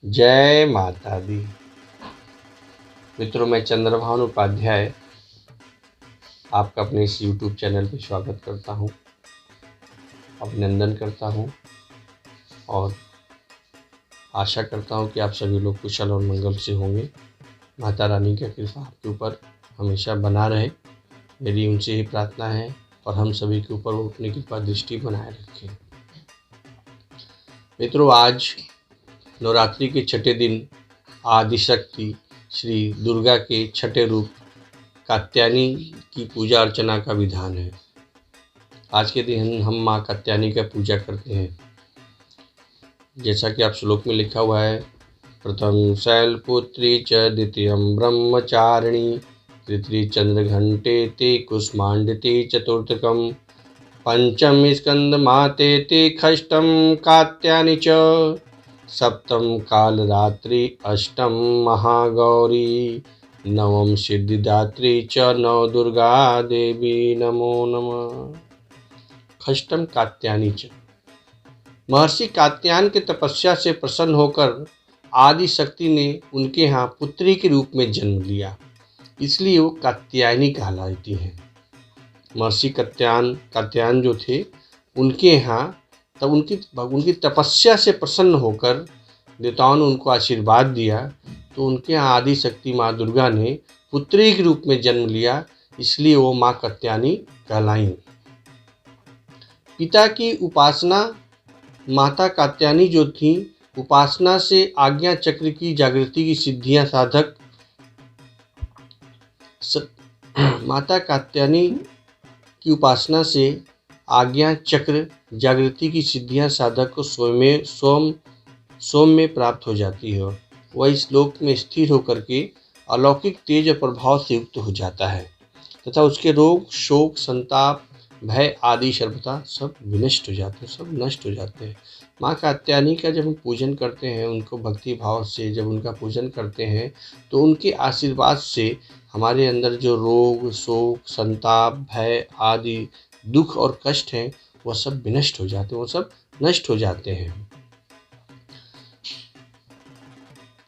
जय माता दी। मित्रों, मैं चंद्रभानु उपाध्याय आपका अपने इस YouTube चैनल पर स्वागत करता हूँ, अभिनंदन करता हूँ और आशा करता हूँ कि आप सभी लोग कुशल और मंगल से होंगे। माता रानी की कृपा आपके ऊपर हमेशा बना रहे, मेरी उनसे ही प्रार्थना है और हम सभी के ऊपर वो अपनी कृपा दृष्टि बनाए रखें। मित्रों, आज नवरात्रि के छठे दिन आदिशक्ति श्री दुर्गा के छठे रूप कात्यायनी की पूजा अर्चना का विधान है। आज के दिन हम माँ कात्यायनी का पूजा करते हैं। जैसा कि आप श्लोक में लिखा हुआ है, प्रथम शैलपुत्री च द्वितीयं ब्रह्मचारिणी तृतीय चंद्रघंटे ते कुष्मांडते चतुर्थकम पंचम स्कंदमाते ते षष्ठम कात्यायनी च सप्तम कालरात्रि अष्टम महागौरी नवम सिद्धिदात्री च नव दुर्गा देवी नमो नमः। षष्ठम कात्यायनी च। महर्षि कात्यायन के तपस्या से प्रसन्न होकर आदि शक्ति ने उनके यहाँ पुत्री के रूप में जन्म लिया, इसलिए वो कात्यायनी कहलाती है। महर्षि कात्यायन जो थे, उनके यहाँ तब उनकी तपस्या से प्रसन्न होकर देवताओं ने उनको आशीर्वाद दिया, तो उनके यहाँ आदि शक्ति माँ दुर्गा ने पुत्री के रूप में जन्म लिया, इसलिए वो माँ कात्यायनी कहलाई। पिता की उपासना माता कात्यायनी जो थी, उपासना से आज्ञा चक्र की जागृति की सिद्धियां साधक माता कात्यायनी की उपासना से आज्ञा चक्र जागृति की सिद्धियां साधक को स्वयं में प्राप्त हो जाती है। वह इस लोक में स्थिर होकर के अलौकिक तेज और प्रभाव से युक्त हो जाता है तथा उसके रोग, शोक, संताप, भय आदि सर्वथा सब विनष्ट हो जाते हैं, सब नष्ट हो जाते हैं। माँ कात्यायनी का जब हम पूजन करते हैं, उनको भक्ति भाव से जब उनका पूजन करते हैं, तो उनके आशीर्वाद से हमारे अंदर जो रोग, शोक, संताप, भय आदि दुख और कष्ट हैं, वह सब विनष्ट हो जाते हैं, वो सब नष्ट हो जाते हैं।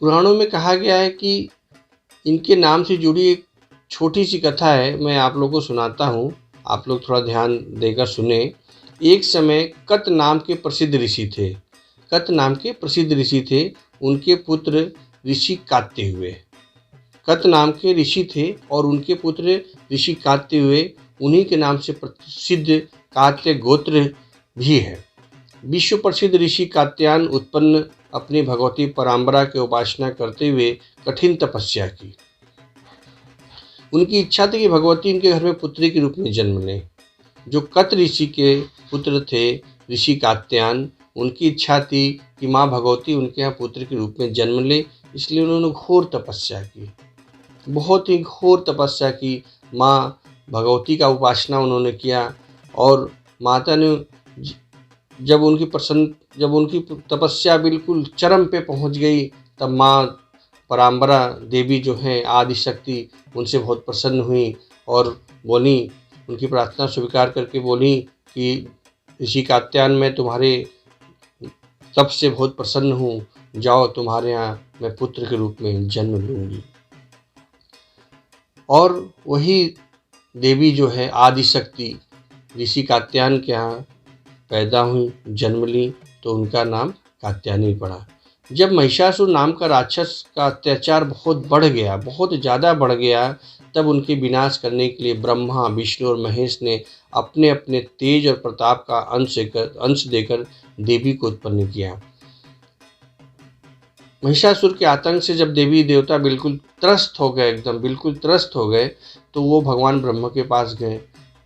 पुराणों में कहा गया है कि इनके नाम से जुड़ी एक छोटी सी कथा है, मैं आप लोगों को सुनाता हूँ, आप लोग थोड़ा ध्यान देकर सुने। एक समय कत नाम के प्रसिद्ध ऋषि थे। उनके पुत्र ऋषि कात्य हुए। कत नाम के ऋषि थे और उनके पुत्र ऋषि कात्य हुए। उन्हीं के नाम से प्रसिद्ध कात्य गोत्र भी है। विश्व प्रसिद्ध ऋषि कात्यायन उत्पन्न अपनी भगवती पराम्बरा की उपासना करते हुए कठिन तपस्या की। उनकी इच्छा थी कि भगवती उनके घर में पुत्री के रूप में जन्म लें। जो कत ऋषि के पुत्र थे ऋषि कात्यायन, उनकी इच्छा थी कि माँ भगवती उनके यहाँ पुत्र के रूप में जन्म ले, इसलिए उन्होंने घोर तपस्या की, बहुत ही घोर तपस्या की। माँ भगवती का उपासना उन्होंने किया और माता ने जब उनकी तपस्या बिल्कुल चरम पे पहुंच गई, तब माँ पराम्बरा देवी जो हैं आदिशक्ति, उनसे बहुत प्रसन्न हुई और बोली, उनकी प्रार्थना स्वीकार करके बोली कि ऋषि कात्यायन, मैं तुम्हारे तप से बहुत प्रसन्न हूँ, जाओ तुम्हारे यहाँ मैं पुत्र के रूप में जन्म लूँगी। और वही देवी जो है आदिशक्ति ऋषि कात्यायन के यहाँ पैदा हुई, जन्म ली, तो उनका नाम कात्यायनी पड़ा। जब महिषासुर नाम का राक्षस का अत्याचार बहुत ज़्यादा बढ़ गया, तब उनके विनाश करने के लिए ब्रह्मा, विष्णु और महेश ने अपने अपने तेज और प्रताप का अंश देकर देवी को उत्पन्न किया। महिषासुर के आतंक से जब देवी देवता बिल्कुल त्रस्त हो गए, एकदम बिल्कुल त्रस्त हो गए, तो वो भगवान ब्रह्मा के पास गए।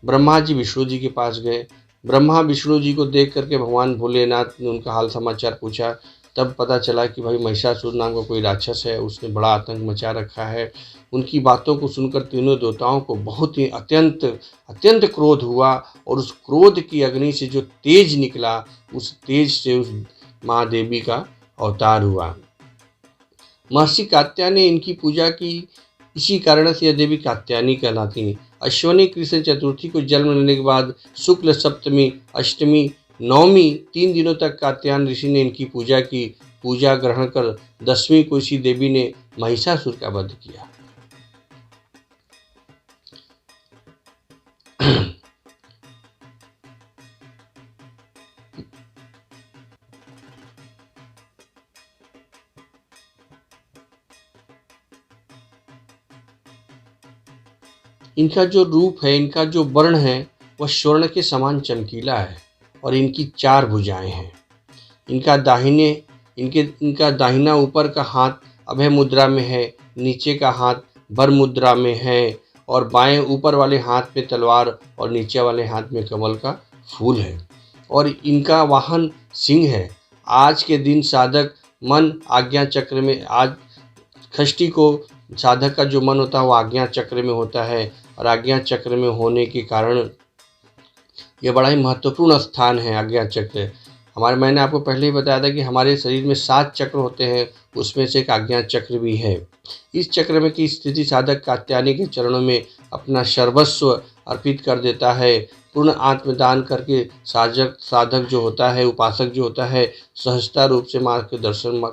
ब्रह्मा जी विष्णु जी के पास गए। ब्रह्मा विष्णु जी को देख करके भगवान भोलेनाथ ने उनका हाल समाचार पूछा। तब पता चला कि भाई महिषासुर नाम का कोई राक्षस है, उसने बड़ा आतंक मचा रखा है। उनकी बातों को सुनकर तीनों देवताओं को बहुत ही अत्यंत क्रोध हुआ और उस क्रोध की अग्नि से जो तेज निकला, उस तेज से उस माँ देवी का अवतार हुआ। महर्षि कात्यायन ने इनकी पूजा की, इसी कारण से यह देवी कात्यायनी कहलाती हैं। अश्विनी कृष्ण चतुर्थी को जन्म लेने के बाद शुक्ल सप्तमी, अष्टमी, नवमी 3 दिनों तक कात्यायन ऋषि ने इनकी पूजा की। पूजा ग्रहण कर 10वीं को इसी देवी ने महिषासुर का वध किया। इनका जो रूप है, इनका जो वर्ण है, वह स्वर्ण के समान चमकीला है और इनकी 4 भुजाएं हैं। इनका दाहिना ऊपर का हाथ अभय मुद्रा में है, नीचे का हाथ वर मुद्रा में है और बाएं ऊपर वाले हाथ में तलवार और नीचे वाले हाथ में कमल का फूल है और इनका वाहन सिंह है। आज के दिन साधक मन आज्ञा चक्र में, आज षष्ठी को साधक का जो मन होता है वो आज्ञा चक्र में होता है और आज्ञा चक्र में होने के कारण ये बड़ा ही महत्वपूर्ण स्थान है। आज्ञा चक्र मैंने आपको पहले ही बताया था कि हमारे शरीर में 7 चक्र होते हैं, उसमें से एक आज्ञा चक्र भी है। इस चक्र में की स्थिति साधक कात्यायनी के चरणों में अपना सर्वस्व अर्पित कर देता है। पूर्ण आत्मदान करके साधक जो होता है, उपासक जो होता है, सहजता रूप से माँ के दर्शन,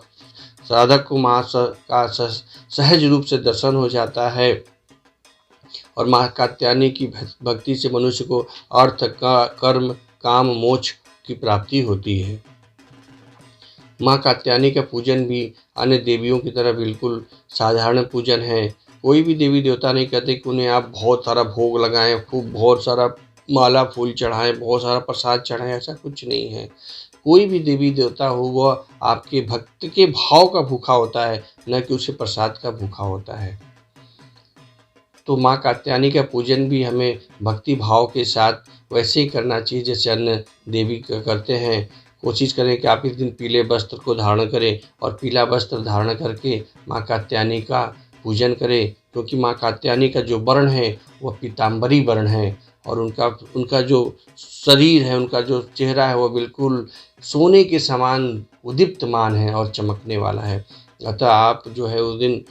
साधक को माँ का सहज रूप से दर्शन हो जाता है और माँ कात्यायनी की भक्ति से मनुष्य को अर्थ, कर्म, काम, मोक्ष की प्राप्ति होती है। माँ कात्यायनी का पूजन भी अन्य देवियों की तरह बिल्कुल साधारण पूजन है। कोई भी देवी देवता नहीं कहते कि उन्हें आप बहुत सारा भोग लगाएं, खूब बहुत सारा माला फूल चढ़ाएं, बहुत सारा प्रसाद चढ़ाएं, ऐसा कुछ नहीं है। कोई भी देवी देवता हो वह आपके भक्त के भाव का भूखा होता है, न कि उसे प्रसाद का भूखा होता है। तो माँ कात्यायनी का पूजन भी हमें भक्ति भाव के साथ वैसे ही करना चाहिए जैसे अन्य देवी करते हैं। कोशिश करें कि आप इस दिन पीले वस्त्र को धारण करें और पीला वस्त्र धारण करके माँ कात्यायनी का पूजन करें, क्योंकि माँ कात्यायनी का जो वर्ण है वह पीताम्बरी वर्ण है और उनका जो शरीर है, उनका जो चेहरा है वह बिल्कुल सोने के समान उद्दीप्तमान है और चमकने वाला है। अतः आप जो है उस दिन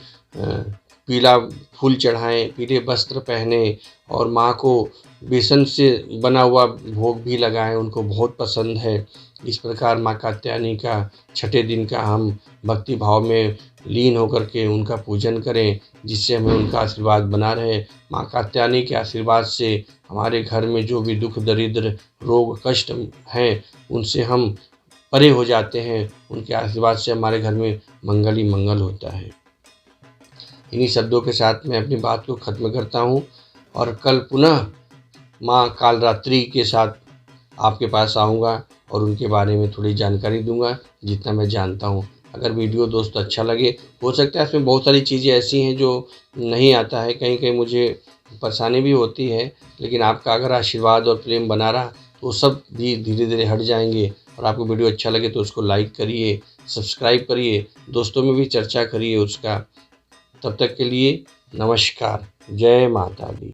पीला फूल चढ़ाएं, पीले वस्त्र पहने और माँ को बेसन से बना हुआ भोग भी लगाएं, उनको बहुत पसंद है। इस प्रकार माँ कात्यायनी का छठे दिन का हम भक्ति भाव में लीन होकर के उनका पूजन करें, जिससे हमें उनका आशीर्वाद बना रहे। माँ कात्यायनी के आशीर्वाद से हमारे घर में जो भी दुख दरिद्र रोग कष्ट हैं उनसे हम परे हो जाते हैं। उनके आशीर्वाद से हमारे घर में मंगल ही मंगल होता है। इन्हीं शब्दों के साथ मैं अपनी बात को ख़त्म करता हूँ और कल पुनः माँ कालरात्रि के साथ आपके पास आऊँगा और उनके बारे में थोड़ी जानकारी दूंगा जितना मैं जानता हूँ। अगर वीडियो दोस्तों अच्छा लगे, हो सकता है इसमें बहुत सारी चीज़ें ऐसी हैं जो नहीं आता है, कहीं कहीं मुझे परेशानी भी होती है, लेकिन आपका अगर आशीर्वाद और प्रेम बना रहा तो सब भी धीरे धीरे हट जाएंगे। और आपको वीडियो अच्छा लगे तो उसको लाइक करिए, सब्सक्राइब करिए, दोस्तों में भी चर्चा करिए उसका। तब तक के लिए नमस्कार, जय माता दी।